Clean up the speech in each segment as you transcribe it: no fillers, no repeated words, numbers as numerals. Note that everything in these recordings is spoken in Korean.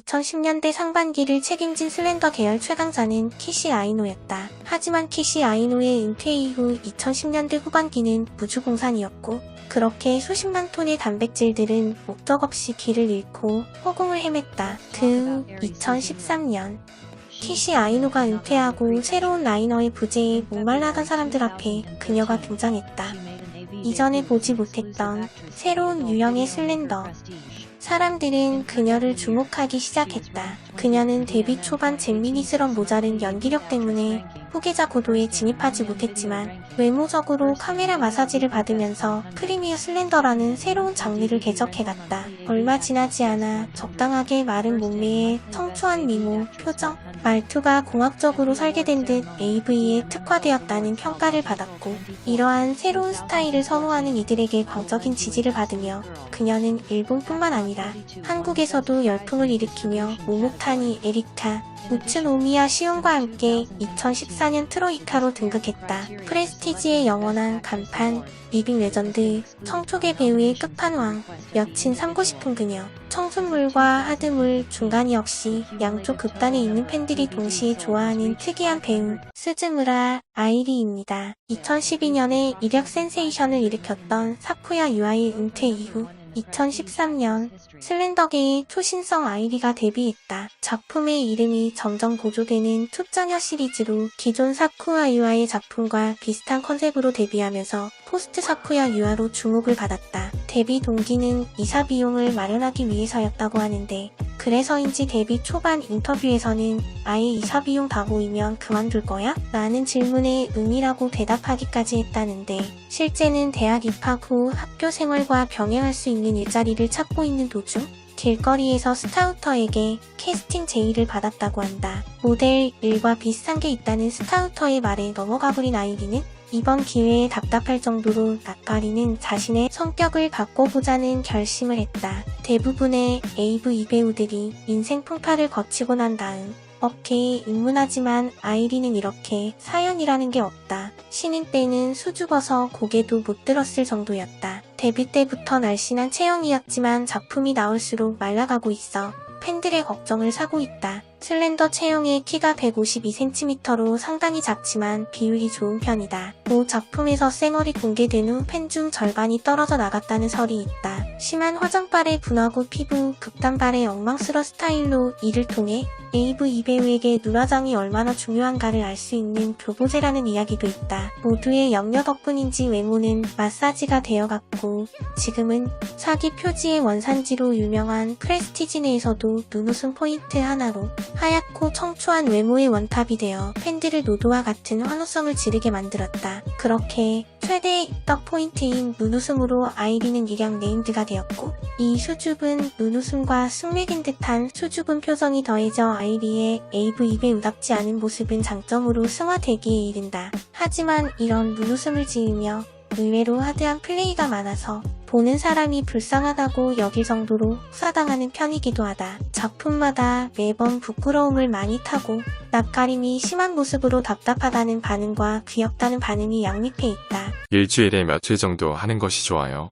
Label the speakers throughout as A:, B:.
A: 2010년대 상반기를 책임진 슬렌더 계열 최강자는 키시 아이노였다. 하지만 키시 아이노의 은퇴 이후 2010년대 후반기는 무주공산이었고 그렇게 수십만 톤의 단백질들은 목적 없이 길을 잃고 허공을 헤맸다. 그 후 2013년 키시 아이노가 은퇴하고 새로운 라이너의 부재에 목말라하던 사람들 앞에 그녀가 등장했다. 이전에 보지 못했던 새로운 유형의 슬렌더. 사람들은 그녀를 주목하기 시작했다. 그녀는 데뷔 초반 잼미니스런 모자른 연기력 때문에 후계자 고도에 진입하지 못했지만 외모적으로 카메라 마사지를 받으면서 프리미어 슬렌더라는 새로운 장르를 개척해갔다. 얼마 지나지 않아 적당하게 마른 몸매에 청초한 미모, 표정, 말투가 공학적으로 설계된 듯 AV에 특화되었다는 평가를 받았고 이러한 새로운 스타일을 선호하는 이들에게 광적인 지지를 받으며 그녀는 일본뿐만 아니라 한국에서도 열풍을 일으키며 모모타니, 에리카, 우츠노미야 시온과 함께 2014년 트로이카로 등극했다. 프레스티지의 영원한 간판, 리빙 레전드, 청초계 배우의 끝판왕, 여친 삼고 싶은 그녀, 청순물과 하드물 중간이 없이 양쪽 극단에 있는 팬들이 동시에 좋아하는 특이한 배우, 스즈무라 아이리입니다. 2012년에 이력 센세이션을 일으켰던 사쿠야 유아의 은퇴 이후 2013년 슬렌더계의 초신성 아이리가 데뷔했다. 작품의 이름이 점점 고조되는 툭전혀 시리즈로 기존 사쿠야 유아의 작품과 비슷한 컨셉으로 데뷔하면서 포스트 사쿠야 유아로 주목을 받았다. 데뷔 동기는 이사 비용을 마련하기 위해서였다고 하는데 그래서인지 데뷔 초반 인터뷰에서는 아예 이사 비용 다 모이면 그만둘 거야? 라는 질문에 응이라고 대답하기까지 했다는데 실제는 대학 입학 후 학교 생활과 병행할 수 있는 일자리를 찾고 있는 도중 길거리에서 스카우터에게 캐스팅 제의를 받았다고 한다. 모델 일과 비슷한 게 있다는 스카우터의 말에 넘어가버린 아이리는 이번 기회에 답답할 정도로 낯가리는 자신의 성격을 바꿔보자는 결심을 했다. 대부분의 AV 배우들이 인생 풍파를 거치고 난 다음 업계에 입문하지만 아이리는 이렇게 사연이라는 게 없다. 신인 때는 수줍어서 고개도 못 들었을 정도였다. 데뷔 때부터 날씬한 체형이었지만 작품이 나올수록 말라가고 있어 팬들의 걱정을 사고 있다. 슬렌더 체형의 키가 152cm로 상당히 작지만 비율이 좋은 편이다. 모 작품에서 쌩얼이 공개된 후 팬 중 절반이 떨어져 나갔다는 설이 있다. 심한 화장발에 분화구 피부, 극단발의 엉망스러 스타일로 이를 통해 AV 배우에게 눈화장이 얼마나 중요한가를 알 수 있는 교보제라는 이야기도 있다. 모두의 염려 덕분인지 외모는 마사지가 되어갔고 지금은 사기 표지의 원산지로 유명한 프레스티지 내에서도 눈웃음 포인트 하나로 하얗고 청초한 외모의 원탑이 되어 팬들을 노도와 같은 환호성을 지르게 만들었다. 그렇게 최대의 입덕 포인트인 눈웃음으로 아이리는 일약 네임드가 되었고 이 수줍은 눈웃음과 숙맥인 듯한 수줍은 표정이 더해져 아이리의 AV 배우답지 않은 모습은 장점으로 승화되기에 이른다. 하지만 이런 눈웃음을 지으며 의외로 하드한 플레이가 많아서 보는 사람이 불쌍하다고 여길 정도로 혹사당하는 편이기도 하다. 작품마다 매번 부끄러움을 많이 타고 낯가림이 심한 모습으로 답답하다는 반응과 귀엽다는 반응이 양립해 있다.
B: 일주일에 몇 회 정도 하는 것이 좋아요?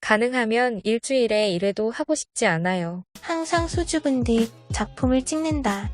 C: 가능하면 일주일에 1회도 하고 싶지 않아요.
A: 항상 수줍은 듯 작품을 찍는다.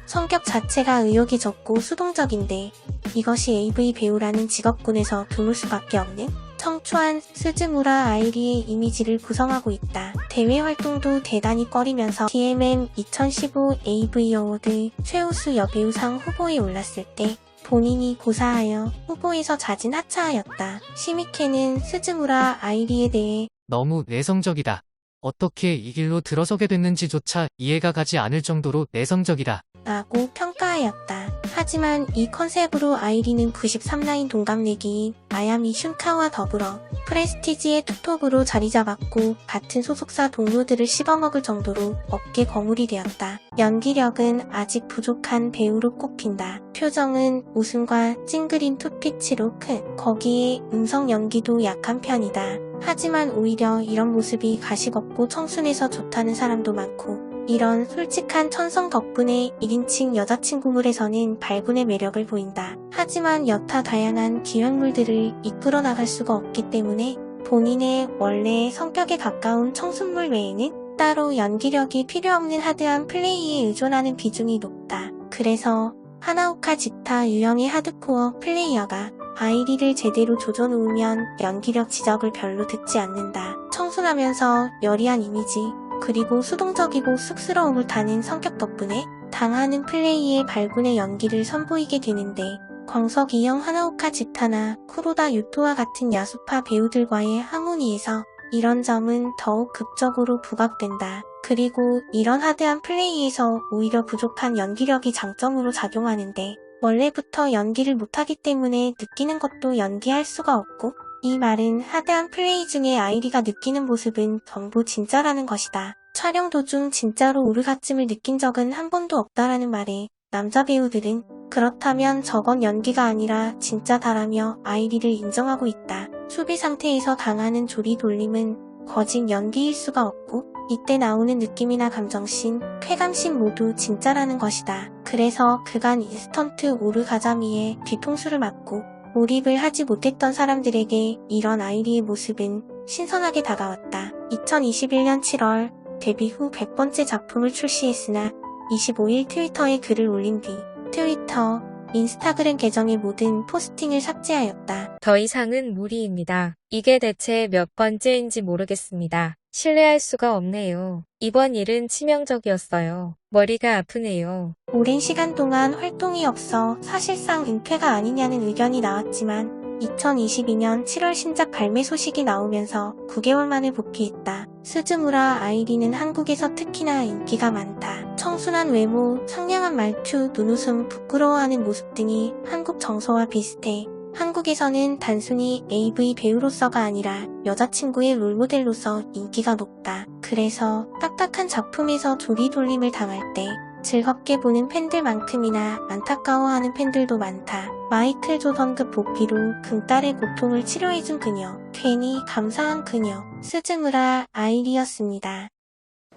A: 성격 자체가 의욕이 적고 수동적인데 이것이 AV 배우라는 직업군에서 드물 수밖에 없는 청초한 스즈무라 아이리의 이미지를 구성하고 있다. 대외 활동도 대단히 꺼리면서 DMM 2015 AV 어워드 최우수 여배우상 후보에 올랐을 때 본인이 고사하여 후보에서 자진 하차하였다. 시미케는 스즈무라 아이리에 대해
D: 너무 내성적이다. 어떻게 이 길로 들어서게 됐는지조차 이해가 가지 않을 정도로 내성적이다.
A: 라고 평가하였다. 하지만 이 컨셉으로 아이리는 93라인 동갑내기인 아야미 슌카와 더불어 프레스티지의 투톱으로 자리 잡았고 같은 소속사 동료들을 씹어먹을 정도로 업계 거물이 되었다. 연기력은 아직 부족한 배우로 꼽힌다. 표정은 웃음과 찡그린 투피치로 거기에 음성 연기도 약한 편이다. 하지만 오히려 이런 모습이 가식 없고 청순해서 좋다는 사람도 많고 이런 솔직한 천성 덕분에 1인칭 여자친구물에서는 발군의 매력을 보인다. 하지만 여타 다양한 기획물들을 이끌어 나갈 수가 없기 때문에 본인의 원래의 성격에 가까운 청순물 외에는 따로 연기력이 필요 없는 하드한 플레이에 의존하는 비중이 높다. 그래서 하나오카 지타 유형의 하드코어 플레이어가 아이리를 제대로 조져놓으면 연기력 지적을 별로 듣지 않는다. 청순하면서 여리한 이미지, 그리고 수동적이고 쑥스러움을 타는 성격 덕분에 당하는 플레이에 발군의 연기를 선보이게 되는데, 광석 이형 하나오카 지타나 쿠로다 유토와 같은 야수파 배우들과의 하모니에서 이런 점은 더욱 극적으로 부각된다. 그리고 이런 하드한 플레이에서 오히려 부족한 연기력이 장점으로 작용하는데, 원래부터 연기를 못하기 때문에 느끼는 것도 연기할 수가 없고, 이 말은 하드한 플레이 중에 아이리가 느끼는 모습은 전부 진짜라는 것이다. 촬영 도중 진짜로 오르가즘을 느낀 적은 한 번도 없다라는 말에 남자 배우들은 그렇다면 저건 연기가 아니라 진짜다라며 아이리를 인정하고 있다. 수비 상태에서 당하는 조리 돌림은 거짓 연기일 수가 없고, 이때 나오는 느낌이나 감정씬, 쾌감씬 모두 진짜라는 것이다. 그래서 그간 인스턴트 오르가자미에 뒤통수를 맞고 몰입을 하지 못했던 사람들에게 이런 아이리의 모습은 신선하게 다가왔다. 2021년 7월 데뷔 후 100번째 작품을 출시했으나 25일 트위터에 글을 올린 뒤 트위터, 인스타그램 계정의 모든 포스팅을 삭제하였다.
C: 더 이상은 무리입니다. 이게 대체 몇 번째인지 모르겠습니다. 신뢰할 수가 없네요. 이번 일은 치명적이었어요. 머리가 아프네요.
A: 오랜 시간 동안 활동이 없어 사실상 은퇴가 아니냐는 의견이 나왔지만 2022년 7월 신작 발매 소식이 나오면서 9개월 만에 복귀했다. 스즈무라 아이리는 한국에서 특히나 인기가 많다. 청순한 외모, 상냥한 말투, 눈웃음, 부끄러워하는 모습 등이 한국 정서와 비슷해 한국에서는 단순히 AV 배우로서가 아니라 여자친구의 롤모델로서 인기가 높다. 그래서 딱딱한 작품에서 조리돌림을 당할 때 즐겁게 보는 팬들만큼이나 안타까워하는 팬들도 많다. 마이클 조던급 보피로 긍딸의 고통을 치료해준 그녀, 괜히 감사한 그녀, 스즈무라 아이리였습니다.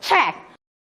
E: Check.